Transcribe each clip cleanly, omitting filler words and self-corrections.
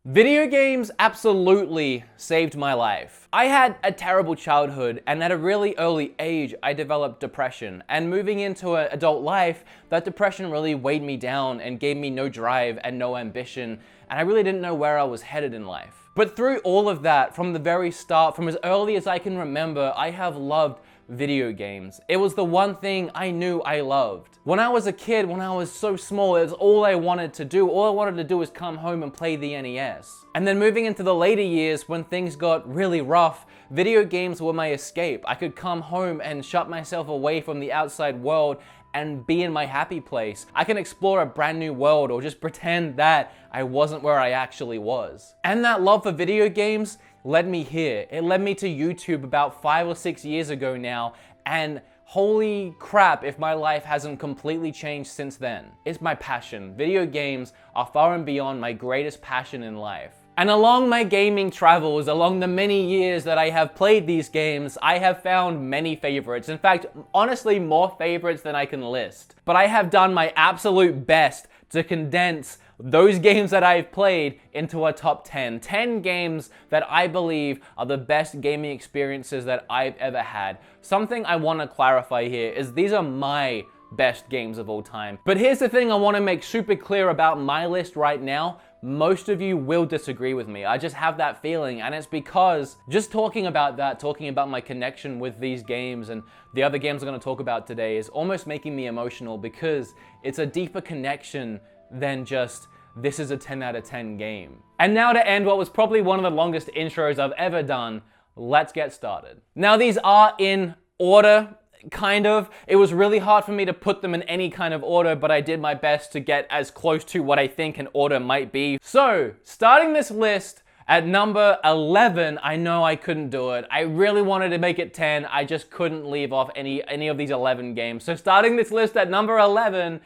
Video games absolutely saved my life. I had a terrible childhood, and at a really early age, I developed depression. And moving into an adult life, that depression really weighed me down and gave me no drive and no ambition, and I really didn't know where I was headed in life. But through all of that, from the very start, from as early as I can remember, I have loved video games. It was the one thing I knew I loved. When I was a kid, when I was so small, it was all I wanted to do. All I wanted to do was come home and play the NES. And then moving into the later years, when things got really rough, video games were my escape. I could come home and shut myself away from the outside world and be in my happy place. I can explore a brand new world or just pretend that I wasn't where I actually was. And that love for video games led me here. It led me to YouTube about 5 or 6 years ago now, and holy crap if my life hasn't completely changed since then. It's my passion. Video games are far and beyond my greatest passion in life. And along my gaming travels, along the many years that I have played these games, I have found many favorites. In fact, honestly, more favorites than I can list. But I have done my absolute best to condense those games that I've played into a top 10. 10 games that I believe are the best gaming experiences that I've ever had. Something I want to clarify here is these are my best games of all time. But here's the thing I want to make super clear about my list right now. Most of you will disagree with me. I just have that feeling, and it's because just talking about that, talking about my connection with these games and the other games I'm going to talk about today is almost making me emotional because it's a deeper connection than just this is a 10 out of 10 game. And now to end what was probably one of the longest intros I've ever done, let's get started. Now these are in order, kind of. It was really hard for me to put them in any kind of order, but I did my best to get as close to what I think an order might be. So, starting this list at number 11, I know I couldn't do it. I really wanted to make it 10, I just couldn't leave off any of these 11 games. So starting this list at number 11,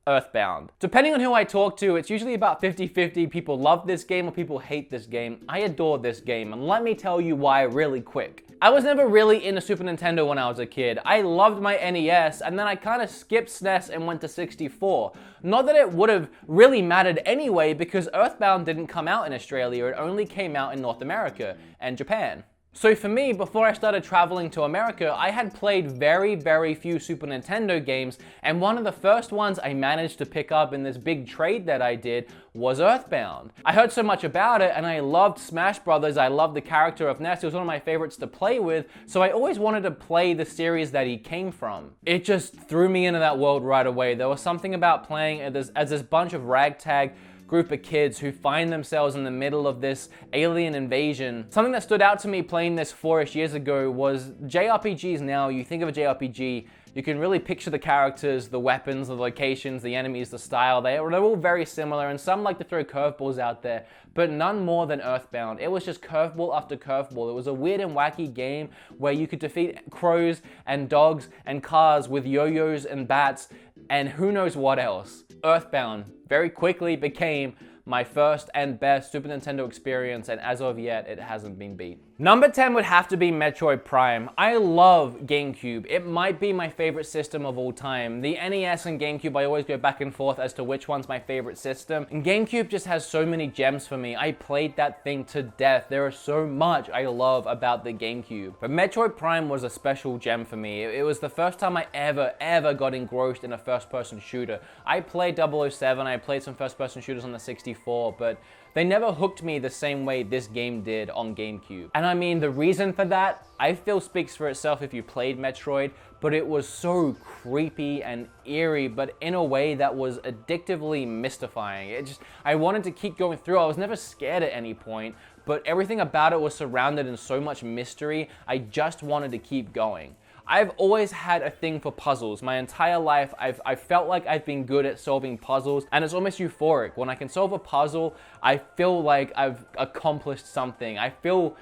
Earthbound. Depending on who I talk to, it's usually about 50-50. People love this game or people hate this game. I adore this game, and let me tell you why really quick. I was never really into Super Nintendo when I was a kid. I loved my NES, and then I kind of skipped SNES and went to 64. Not that it would have really mattered anyway, because Earthbound didn't come out in Australia. It only came out in North America and Japan. So for me, before I started traveling to America, I had played very few Super Nintendo games, and one of the first ones I managed to pick up in this big trade that I did was Earthbound. I heard so much about it, and I loved Smash Brothers. I loved the character of Ness. It was one of my favorites to play with, so I always wanted to play the series that he came from. It just threw me into that world right away. There was something about playing as this bunch of ragtag group of kids who find themselves in the middle of this alien invasion. Something that stood out to me playing this 4-ish years ago was JRPGs now, you think of a JRPG, you can really picture the characters, the weapons, the locations, the enemies, the style. They're all very similar, and some like to throw curveballs out there, but none more than Earthbound. It was just curveball after curveball. It was a weird and wacky game where you could defeat crows and dogs and cars with yo-yos and bats and who knows what else. Earthbound very quickly became my first and best Super Nintendo experience, and as of yet, it hasn't been beat. Number 10 would have to be Metroid Prime. I love GameCube. It might be my favorite system of all time. The NES and GameCube, I always go back and forth as to which one's my favorite system. And GameCube just has so many gems for me. I played that thing to death. There is so much I love about the GameCube. But Metroid Prime was a special gem for me. It was the first time I ever got engrossed in a first-person shooter. I played 007, I played some first-person shooters on the 64, but they never hooked me the same way this game did on GameCube. And I mean, the reason for that, I feel speaks for itself if you played Metroid, but it was so creepy and eerie, but in a way that was addictively mystifying. I wanted to keep going through. I was never scared at any point, but everything about it was surrounded in so much mystery, I just wanted to keep going. I've always had a thing for puzzles. My entire life, I've felt like I've been good at solving puzzles, and it's almost euphoric. When I can solve a puzzle, I feel like I've accomplished something. I feel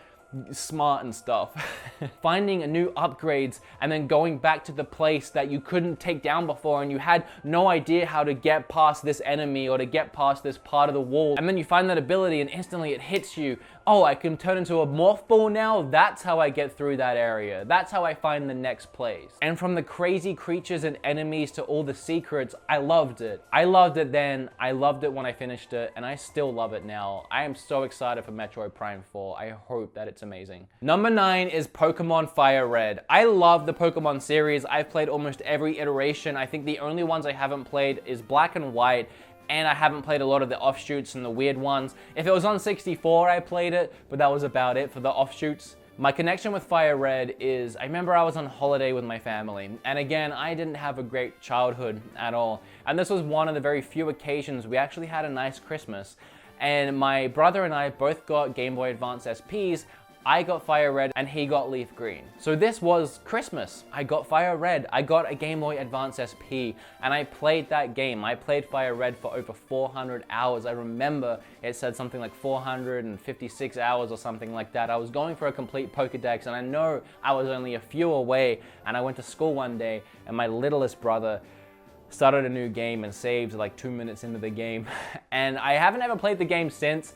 smart and stuff. Finding new upgrades and then going back to the place that you couldn't take down before and you had no idea how to get past this enemy or to get past this part of the wall. And then you find that ability and instantly it hits you. Oh, I can turn into a morph ball now? That's how I get through that area. That's how I find the next place. And from the crazy creatures and enemies to all the secrets, I loved it. I loved it then, I loved it when I finished it, and I still love it now. I am so excited for Metroid Prime 4. I hope that it's amazing. Number 9 is Pokemon Fire Red. I love the Pokemon series. I've played almost every iteration. I think the only ones I haven't played is Black and White, and I haven't played a lot of the offshoots and the weird ones. If it was on 64, I played it, but that was about it for the offshoots. My connection with Fire Red is, I remember I was on holiday with my family, and again, I didn't have a great childhood at all. And this was one of the very few occasions we actually had a nice Christmas. And my brother and I both got Game Boy Advance SPs. I got Fire Red and he got Leaf Green. So this was Christmas. I got Fire Red. I got a Game Boy Advance SP and I played that game. I played Fire Red for over 400 hours. I remember it said something like 456 hours or something like that. I was going for a complete Pokedex and I know I was only a few away, and I went to school one day and my littlest brother started a new game and saved like 2 minutes into the game. And I haven't ever played the game since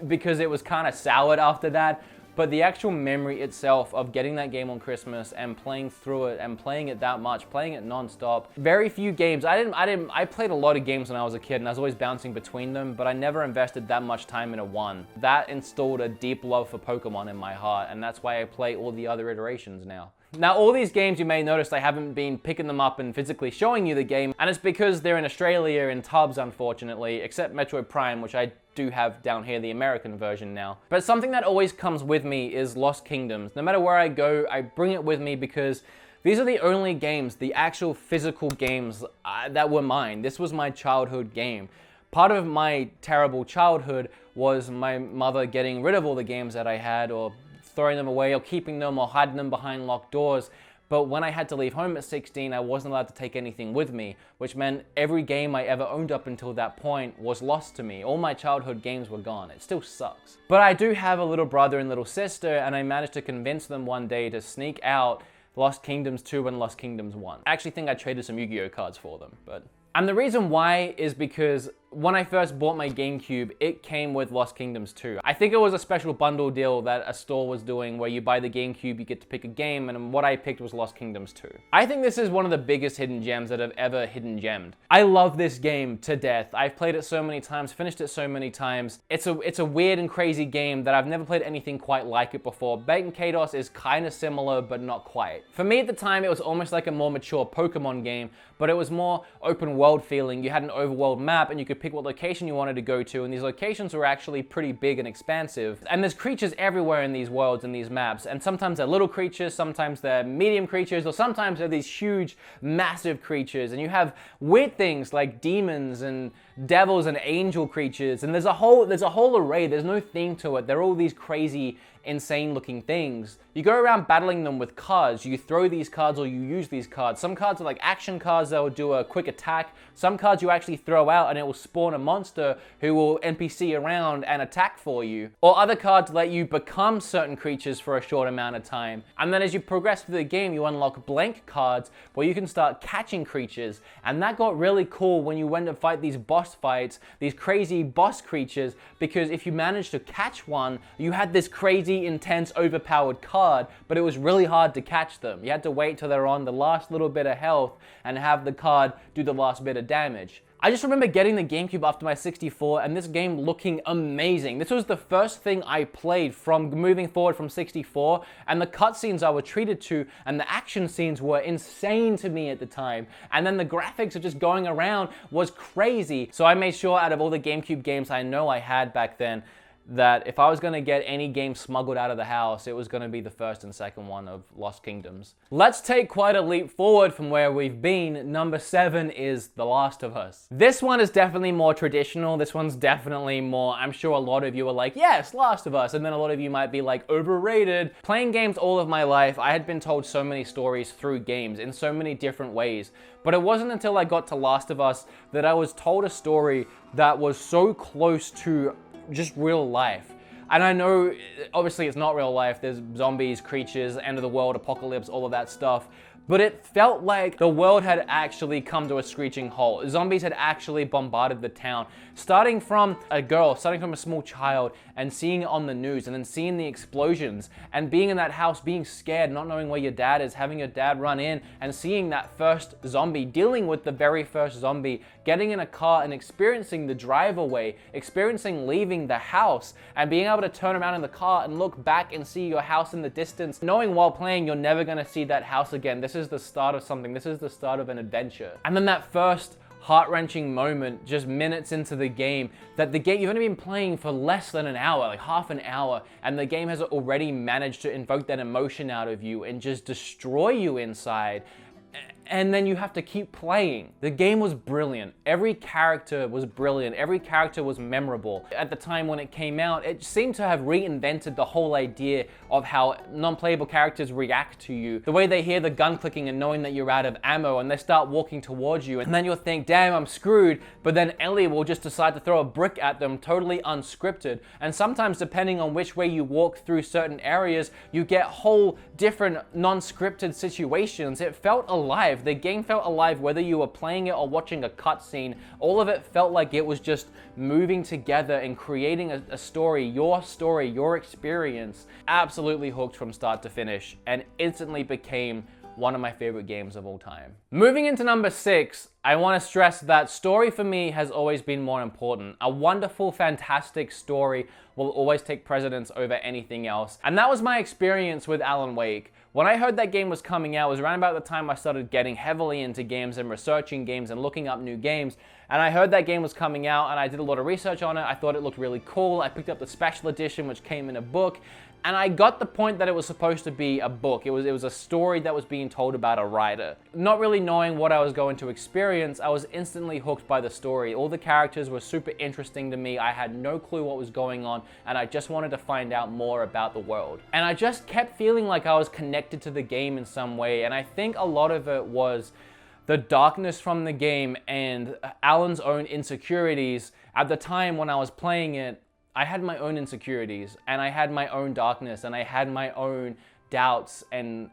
because it was kind of soured after that. But the actual memory itself of getting that game on Christmas and playing through it and playing it that much, playing it non-stop. Very few games. I played a lot of games when I was a kid and I was always bouncing between them, but I never invested that much time into one. That installed a deep love for Pokemon in my heart, and that's why I play all the other iterations now. Now, all these games, you may notice I haven't been picking them up and physically showing you the game, and it's because they're in Australia in tubs, unfortunately, except Metroid Prime, which I do have down here, the American version now. But something that always comes with me is Lost Kingdoms. No matter where I go, I bring it with me because these are the only games, the actual physical games that were mine. This was my childhood game. Part of my terrible childhood was my mother getting rid of all the games that I had, or throwing them away, or keeping them, or hiding them behind locked doors. But when I had to leave home at 16, I wasn't allowed to take anything with me, which meant every game I ever owned up until that point was lost to me. All my childhood games were gone. It still sucks. But I do have a little brother and little sister, and I managed to convince them one day to sneak out Lost Kingdoms 2 and Lost Kingdoms 1. I actually think I traded some Yu-Gi-Oh cards for them, but... And the reason why is because when I first bought my GameCube, it came with Lost Kingdoms 2. I think it was a special bundle deal that a store was doing where you buy the GameCube, you get to pick a game, and what I picked was Lost Kingdoms 2. I think this is one of the biggest hidden gems that have ever hidden gemmed. I love this game to death. I've played it so many times, finished it so many times. It's a weird and crazy game that I've never played anything quite like it before. Bait and Kados is kind of similar, but not quite. For me at the time, it was almost like a more mature Pokemon game, but it was more open world feeling. You had an overworld map and you could pick what location you wanted to go to, and these locations were actually pretty big and expansive. And there's creatures everywhere in these worlds and these maps, and sometimes they're little creatures, sometimes they're medium creatures, or sometimes they're these huge, massive creatures. And you have weird things like demons and devils and angel creatures, and there's a whole array. There's no theme to it. They're all these crazy, insane looking things. You go around battling them with cards. You throw these cards or you use these cards. Some cards are like action cards that will do a quick attack. Some cards you actually throw out and it will spawn a monster who will NPC around and attack for you. Or other cards let you become certain creatures for a short amount of time. And then as you progress through the game, you unlock blank cards where you can start catching creatures. And that got really cool when you went to fight these boss fights, these crazy boss creatures, because if you managed to catch one, you had this crazy, intense, overpowered card, but it was really hard to catch them. You had to wait till they're on the last little bit of health and have the card do the last bit of damage. I just remember getting the GameCube after my 64 and this game looking amazing. This was the first thing I played from moving forward from 64, and the cutscenes I was treated to and the action scenes were insane to me at the time. And then the graphics of just going around was crazy. So I made sure out of all the GameCube games I know I had back then, that if I was going to get any game smuggled out of the house, it was going to be the first and second one of Lost Kingdoms. Let's take quite a leap forward from where we've been. Number 7 is The Last of Us. This one is definitely more traditional. This one's definitely more, I'm sure a lot of you are like, yes, Last of Us. And then a lot of you might be like, overrated. Playing games all of my life, I had been told so many stories through games in so many different ways. But it wasn't until I got to Last of Us that I was told a story that was so close to just real life. And I know, obviously it's not real life, there's zombies, creatures, end of the world, apocalypse, all of that stuff. But it felt like the world had actually come to a screeching halt. Zombies had actually bombarded the town. Starting from a girl, starting from a small child, and seeing it on the news, and then seeing the explosions, and being in that house, being scared, not knowing where your dad is, having your dad run in, and seeing that first zombie, dealing with the very first zombie, getting in a car and experiencing the drive away, experiencing leaving the house, and being able to turn around in the car and look back and see your house in the distance, knowing while playing you're never gonna see that house again. This is the start of something. This is the start of an adventure. And then that first heart-wrenching moment just minutes into the game, that the game, you've only been playing for less than an hour, like half an hour, and the game has already managed to invoke that emotion out of you and just destroy you inside. And then you have to keep playing. The game was brilliant. Every character was brilliant. Every character was memorable. At the time when it came out, it seemed to have reinvented the whole idea of how non-playable characters react to you. The way they hear the gun clicking and knowing that you're out of ammo, and they start walking towards you, and then you'll think, damn, I'm screwed. But then Ellie will just decide to throw a brick at them, totally unscripted. And sometimes, depending on which way you walk through certain areas, you get whole different non-scripted situations. It felt alive. The game felt alive, whether you were playing it or watching a cutscene. All of it felt like it was just moving together and creating a story, your experience. Absolutely hooked from start to finish, and instantly became one of my favorite games of all time. Moving into number 6, I want to stress that story for me has always been more important. A wonderful, fantastic story will always take precedence over anything else. And that was my experience with Alan Wake. When I heard that game was coming out, it was around about the time I started getting heavily into games and researching games and looking up new games. And I heard that game was coming out, and I did a lot of research on it. I thought it looked really cool. I picked up the special edition, which came in a book. And I got the point that it was supposed to be a book. It was a story that was being told about a writer. Not really knowing what I was going to experience, I was instantly hooked by the story. All the characters were super interesting to me. I had no clue what was going on, and I just wanted to find out more about the world. And I just kept feeling like I was connected to the game in some way, and I think a lot of it was the darkness from the game and Alan's own insecurities. At the time when I was playing it, I had my own insecurities, and I had my own darkness, and I had my own doubts and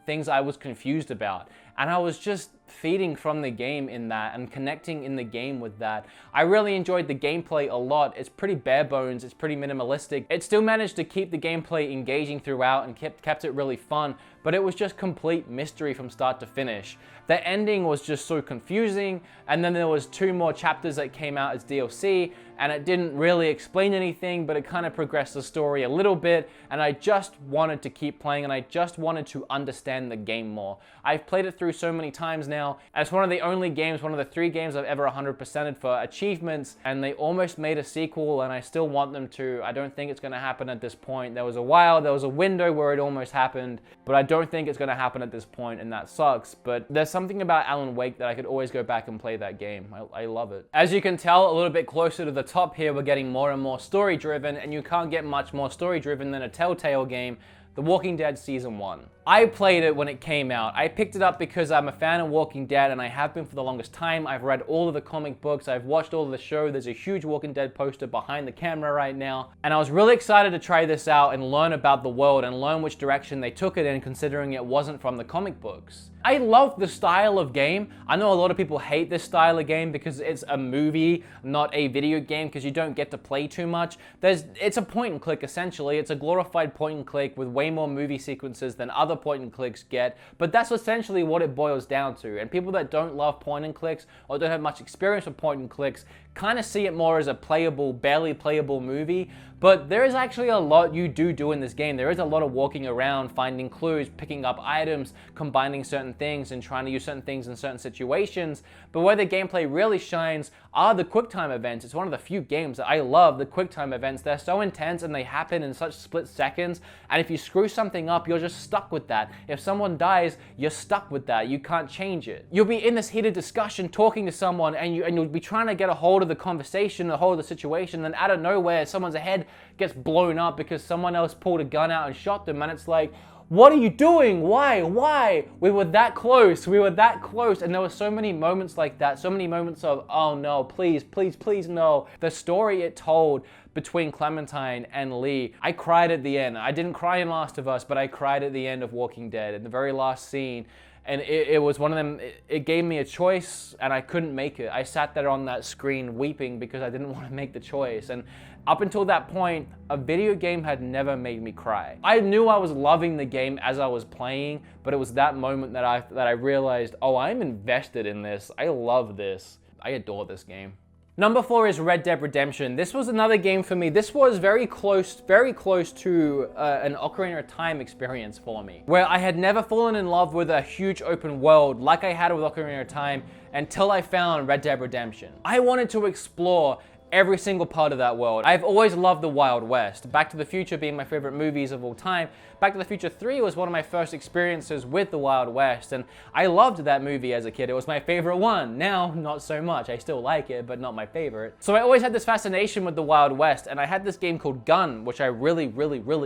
things I was confused about. And I was just feeding from the game in that and connecting in the game with that. I really enjoyed the gameplay a lot. It's pretty bare bones, it's pretty minimalistic. It still managed to keep the gameplay engaging throughout and kept it really fun, but it was just complete mystery from start to finish. The ending was just so confusing, and then there was 2 more chapters that came out as DLC, and it didn't really explain anything, but it kind of progressed the story a little bit, and I just wanted to keep playing, and I just wanted to understand the game more. I've played it through so many times now, and it's one of the only games, one of the 3 games I've ever 100%ed for achievements, and they almost made a sequel, and I still want them to. I don't think it's going to happen at this point. There was a window where it almost happened, but I don't think it's going to happen at this point, and that sucks. But there's something about Alan Wake that I could always go back and play that game. I love it. As you can tell, a little bit closer to the top here, we're getting more and more story-driven, and you can't get much more story-driven than a Telltale game, The Walking Dead Season 1. I played it when it came out. I picked it up because I'm a fan of Walking Dead, and I have been for the longest time. I've read all of the comic books, I've watched all of the show. There's a huge Walking Dead poster behind the camera right now. And I was really excited to try this out and learn about the world and learn which direction they took it in, considering it wasn't from the comic books. I love the style of game. I know a lot of people hate this style of game because it's a movie, not a video game, because you don't get to play too much. It's a point and click essentially. It's a glorified point and click with way more movie sequences than other point and clicks get, but that's essentially what it boils down to. And people that don't love point and clicks or don't have much experience with point and clicks kind of see it more as a playable, barely playable movie. But there is actually a lot you do in this game. There is a lot of walking around, finding clues, picking up items, combining certain things, and trying to use certain things in certain situations. But where the gameplay really shines are the QuickTime events. It's one of the few games that I love, the QuickTime events. They're so intense and they happen in such split seconds. And if you screw something up, you're just stuck with that. If someone dies, you're stuck with that. You can't change it. You'll be in this heated discussion talking to someone, and you'll be trying to get a hold of the conversation, a hold of the situation, and out of nowhere, someone's head gets blown up because someone else pulled a gun out and shot them, and it's like, what are you doing? Why? We were that close. And there were so many moments like that, so many moments of, oh no, please no. The story it told between Clementine and Lee. I cried at the end. I didn't cry in Last of Us, but I cried at the end of Walking Dead, in the very last scene. And it was one of them, it gave me a choice and I couldn't make it. I sat there on that screen weeping because I didn't want to make the choice. And up until that point, a video game had never made me cry. I knew I was loving the game as I was playing, but it was that moment that I realized, oh, I'm invested in this. I love this. I adore this game. Number 4 is Red Dead Redemption. This was another game for me. This was very close to an Ocarina of Time experience for me, where I had never fallen in love with a huge open world like I had with Ocarina of Time until I found Red Dead Redemption. I wanted to explore every single part of that world. I've always loved the Wild West. Back to the Future being my favorite movies of all time. Back to the Future 3 was one of my first experiences with the Wild West, and I loved that movie as a kid. It was my favorite one. Now, not so much. I still like it, but not my favorite. So I always had this fascination with the Wild West, and I had this game called Gun, which I really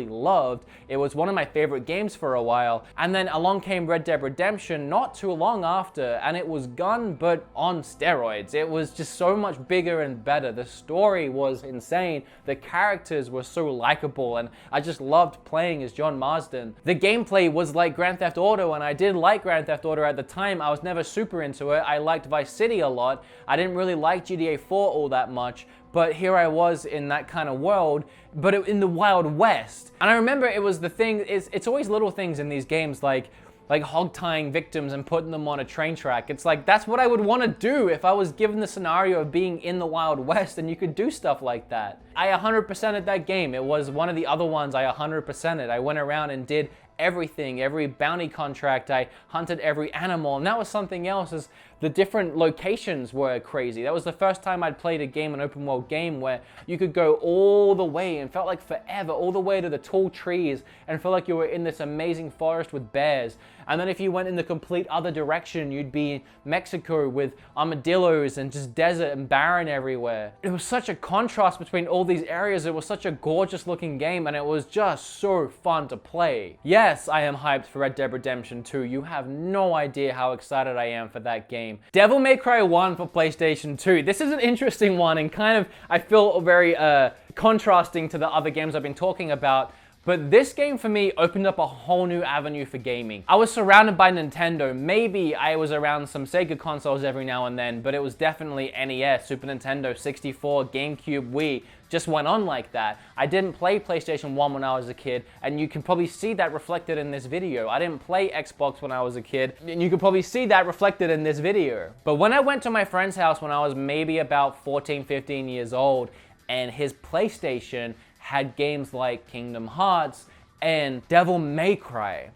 loved. It was one of my favorite games for a while, and then along came Red Dead Redemption not too long after, and it was Gun, but on steroids. It was just so much bigger and better. The story was insane. The characters were so likable, and I just loved playing as John Marsden. The gameplay was like Grand Theft Auto, and I did like Grand Theft Auto at the time. I was never super into it. I liked Vice City a lot. I didn't really like GTA 4 all that much, but here I was in that kind of world, but in the Wild West. And I remember it was the thing, it's always little things in these games like hog tying victims and putting them on a train track. It's like, that's what I would want to do if I was given the scenario of being in the Wild West and you could do stuff like that. I 100%ed that game. It was one of the other ones I 100%ed. I went around and did everything, every bounty contract, I hunted every animal, and that was something else, is the different locations were crazy. That was the first time I'd played a game, an open world game, where you could go all the way, and felt like forever, all the way to the tall trees, and felt like you were in this amazing forest with bears. And then if you went in the complete other direction, you'd be in Mexico with armadillos and just desert and barren everywhere. It was such a contrast between all these areas. It was such a gorgeous looking game, and it was just so fun to play. Yes, I am hyped for Red Dead Redemption 2. You have no idea how excited I am for that game. Devil May Cry 1 for PlayStation 2. This is an interesting one, and kind of, I feel very contrasting to the other games I've been talking about. But this game for me opened up a whole new avenue for gaming. I was surrounded by Nintendo. Maybe I was around some Sega consoles every now and then, but it was definitely NES, Super Nintendo, 64, GameCube, Wii. Just went on like that. I didn't play PlayStation 1 when I was a kid, and you can probably see that reflected in this video. I didn't play Xbox when I was a kid, and you can probably see that reflected in this video. But when I went to my friend's house when I was maybe about 14, 15 years old, and his PlayStation had games like Kingdom Hearts and Devil May Cry.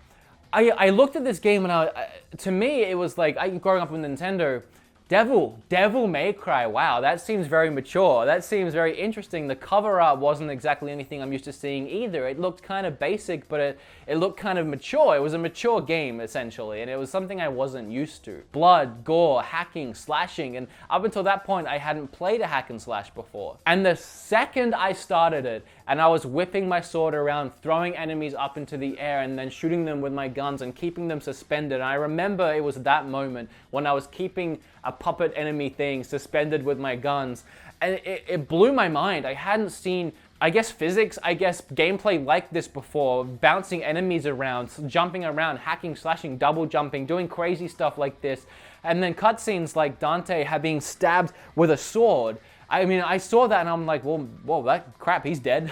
I looked at this game and to me it was like, growing up with Nintendo, Devil May Cry, wow, that seems very mature. That seems very interesting. The cover art wasn't exactly anything I'm used to seeing either. It looked kind of basic, but it looked kind of mature. It was a mature game, essentially, and it was something I wasn't used to. Blood, gore, hacking, slashing, and up until that point, I hadn't played a hack and slash before. And the second I started it, and I was whipping my sword around, throwing enemies up into the air, and then shooting them with my guns and keeping them suspended, and I remember it was that moment when I was keeping a puppet enemy thing suspended with my guns, and it blew my mind. I hadn't seen, I guess, physics, gameplay like this before, bouncing enemies around, jumping around, hacking, slashing, double jumping, doing crazy stuff like this, and then cutscenes like Dante being stabbed with a sword. I mean, I saw that and I'm like, well, whoa, that crap, he's dead.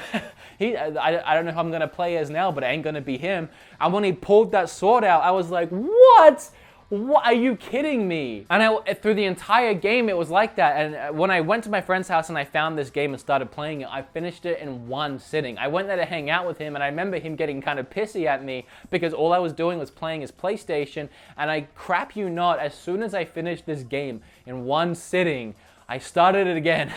I don't know if I'm gonna play as now, but it ain't gonna be him. And when he pulled that sword out, I was like, what? What, are you kidding me? And through the entire game, it was like that. And when I went to my friend's house and I found this game and started playing it, I finished it in one sitting. I went there to hang out with him, and I remember him getting kind of pissy at me because all I was doing was playing his PlayStation. And I crap you not, as soon as I finished this game in one sitting, I started it again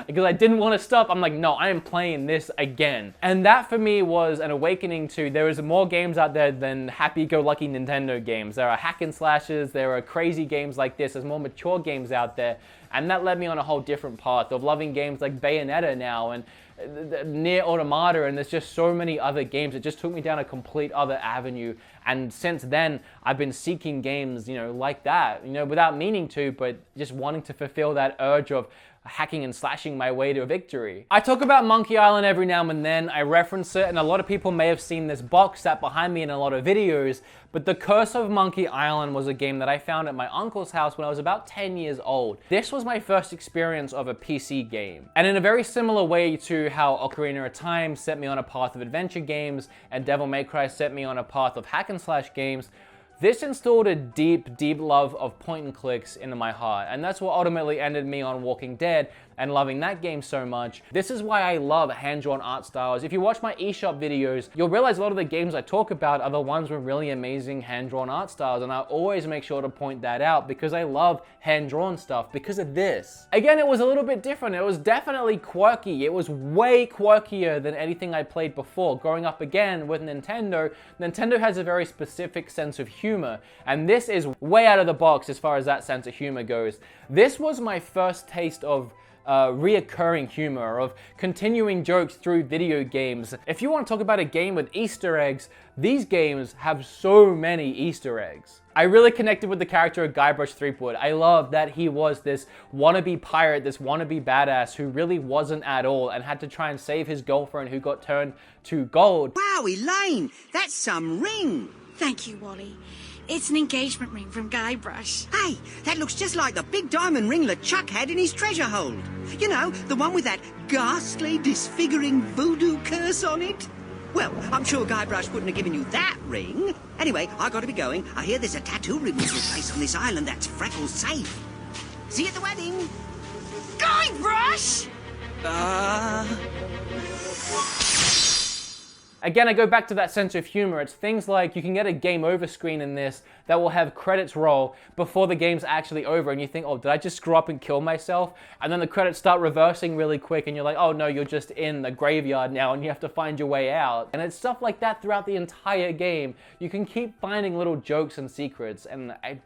because I didn't want to stop. I'm like, no, I am playing this again. And that for me was an awakening to, there is more games out there than happy-go-lucky Nintendo games. There are hack and slashes, there are crazy games like this, there's more mature games out there. And that led me on a whole different path of loving games like Bayonetta now and Nier Automata, and there's just so many other games. It just took me down a complete other avenue, and since then I've been seeking games, like that, without meaning to, but just wanting to fulfill that urge of hacking and slashing my way to victory. I talk about Monkey Island every now and then, I reference it, and a lot of people may have seen this box sat behind me in a lot of videos, but The Curse of Monkey Island was a game that I found at my uncle's house when I was about 10 years old. This was my first experience of a PC game. And in a very similar way to how Ocarina of Time set me on a path of adventure games and Devil May Cry set me on a path of hack and slash games, this installed a deep, deep love of point and clicks into my heart, and that's what ultimately ended me on Walking Dead and loving that game so much. This is why I love hand-drawn art styles. If you watch my eShop videos, you'll realize a lot of the games I talk about are the ones with really amazing hand-drawn art styles, and I always make sure to point that out because I love hand-drawn stuff because of this. Again, it was a little bit different. It was definitely quirky. It was way quirkier than anything I played before. Growing up again with Nintendo, Nintendo has a very specific sense of humor, and this is way out of the box as far as that sense of humor goes. This was my first taste of reoccurring humor, of continuing jokes through video games. If you want to talk about a game with Easter eggs, these games have so many Easter eggs. I really connected with the character of Guybrush Threepwood. I love that he was this wannabe pirate, this wannabe badass who really wasn't at all and had to try and save his girlfriend who got turned to gold. Wow, Elaine, that's some ring. Thank you, Wally. It's an engagement ring from Guybrush. Hey, that looks just like the big diamond ring LeChuck had in his treasure hold. You know, the one with that ghastly, disfiguring voodoo curse on it. Well, I'm sure Guybrush wouldn't have given you that ring. Anyway, I gotta be going. I hear there's a tattoo removal place on this island that's Freckles safe. See you at the wedding. Guybrush! Again, I go back to that sense of humor. It's things like you can get a game over screen in this that will have credits roll before the game's actually over, and you think, oh, did I just screw up and kill myself? And then the credits start reversing really quick and you're like, oh no, you're just in the graveyard now and you have to find your way out. And it's stuff like that throughout the entire game. You can keep finding little jokes and secrets, and I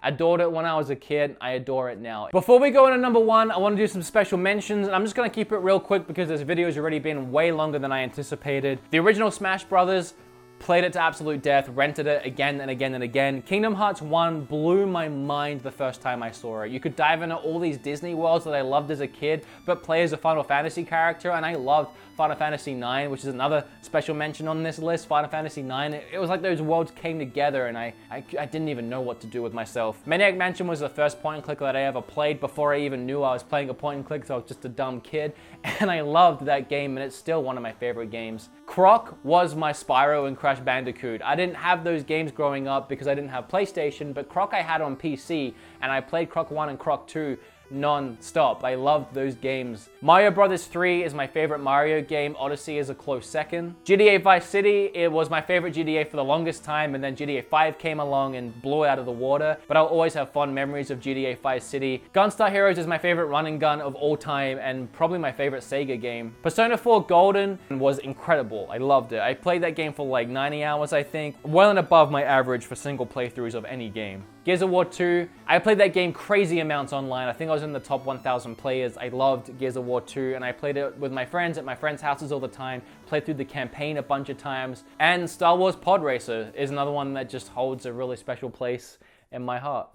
adored it when I was a kid. I adore it now. Before we go into number one, I want to do some special mentions, and I'm just going to keep it real quick because this video has already been way longer than I anticipated. The original Smash Brothers, played it to absolute death, rented it again and again and again. Kingdom Hearts 1 blew my mind the first time I saw it. You could dive into all these Disney worlds that I loved as a kid, but play as a Final Fantasy character, and I loved Final Fantasy 9, which is another special mention on this list. Final Fantasy 9, it was like those worlds came together and I didn't even know what to do with myself. Maniac Mansion was the first point and click that I ever played before I even knew I was playing a point and click, so I was just a dumb kid. And I loved that game, and it's still one of my favorite games. Croc was my Spyro and Crash Bandicoot. I didn't have those games growing up because I didn't have PlayStation, but Croc I had on PC, and I played Croc 1 and Croc 2 non-stop. I loved those games. Mario Brothers 3 is my favorite Mario game. Odyssey is a close second. GTA Vice City, it was my favorite GTA for the longest time, and then GTA 5 came along and blew it out of the water, but I'll always have fond memories of GTA Vice City. Gunstar Heroes is my favorite run and gun of all time, and probably my favorite Sega game. Persona 4 Golden was incredible. I loved it. I played that game for like 90 hours, I think. Well and above my average for single playthroughs of any game. Gears of War 2, I played that game crazy amounts online. I think I was in the top 1,000 players. I loved Gears of War 2, and I played it with my friends at my friends' houses all the time, played through the campaign a bunch of times. And Star Wars Pod Racer is another one that just holds a really special place in my heart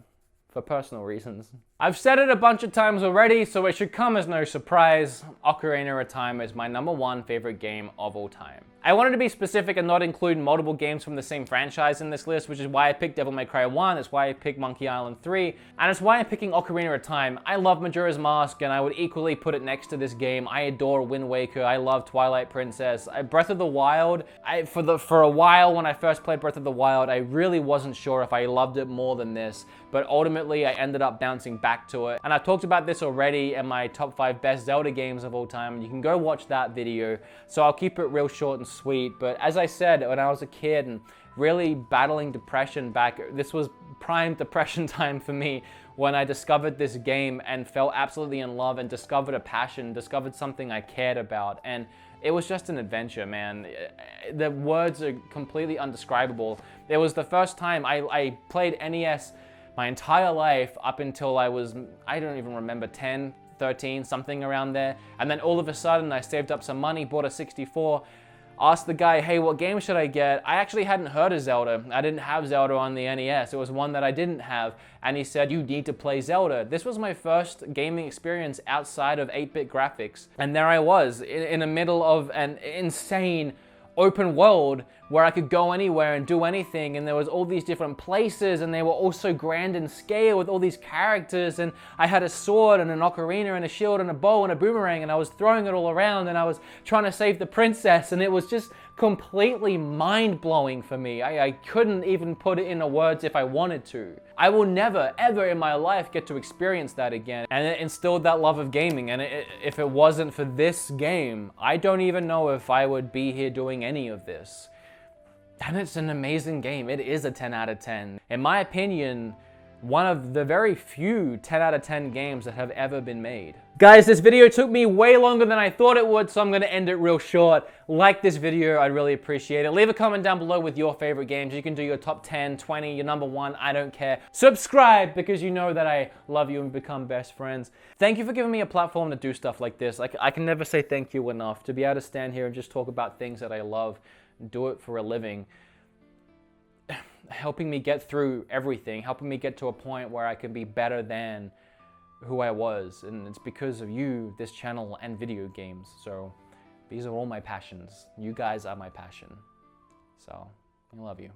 for personal reasons. I've said it a bunch of times already, so it should come as no surprise. Ocarina of Time is my #1 favorite game of all time. I wanted to be specific and not include multiple games from the same franchise in this list, which is why I picked Devil May Cry 1, it's why I picked Monkey Island 3, and it's why I'm picking Ocarina of Time. I love Majora's Mask, and I would equally put it next to this game. I adore Wind Waker, I love Twilight Princess. Breath of the Wild, for a while when I first played Breath of the Wild, I really wasn't sure if I loved it more than this, but ultimately I ended up bouncing back to it. And I've talked about this already in my top 5 best Zelda games of all time. You can go watch that video, so I'll keep it real short and sweet. But as I said, when I was a kid and really battling depression back, this was prime depression time for me when I discovered this game and fell absolutely in love and discovered a passion, discovered something I cared about. And it was just an adventure, man. The words are completely undescribable. It was the first time I played NES my entire life up until I was, I don't even remember, 10, 13, something around there. And then all of a sudden I saved up some money, bought a 64, asked the guy, hey, what game should I get? I actually hadn't heard of Zelda. I didn't have Zelda on the NES. It was one that I didn't have. And he said, you need to play Zelda. This was my first gaming experience outside of 8-bit graphics. And there I was in the middle of an insane open world where I could go anywhere and do anything, and there was all these different places, and they were all so grand in scale with all these characters, and I had a sword and an ocarina and a shield and a bow and a boomerang, and I was throwing it all around, and I was trying to save the princess, and it was just completely mind-blowing for me. I couldn't even put it into words if I wanted to. I will never, ever in my life get to experience that again, and it instilled that love of gaming, and if it wasn't for this game, I don't even know if I would be here doing any of this. And it's an amazing game. It is a 10 out of 10. In my opinion, one of the very few 10 out of 10 games that have ever been made. Guys, this video took me way longer than I thought it would, so I'm gonna end it real short. Like this video, I'd really appreciate it. Leave a comment down below with your favorite games. You can do your top 10, 20, your number 1, I don't care. Subscribe, because you know that I love you and become best friends. Thank you for giving me a platform to do stuff like this. I can never say thank you enough. To be able to stand here and just talk about things that I love, do it for a living, helping me get through everything, helping me get to a point where I can be better than who I was. And it's because of you, this channel, and video games. So these are all my passions. You guys are my passion. So I love you.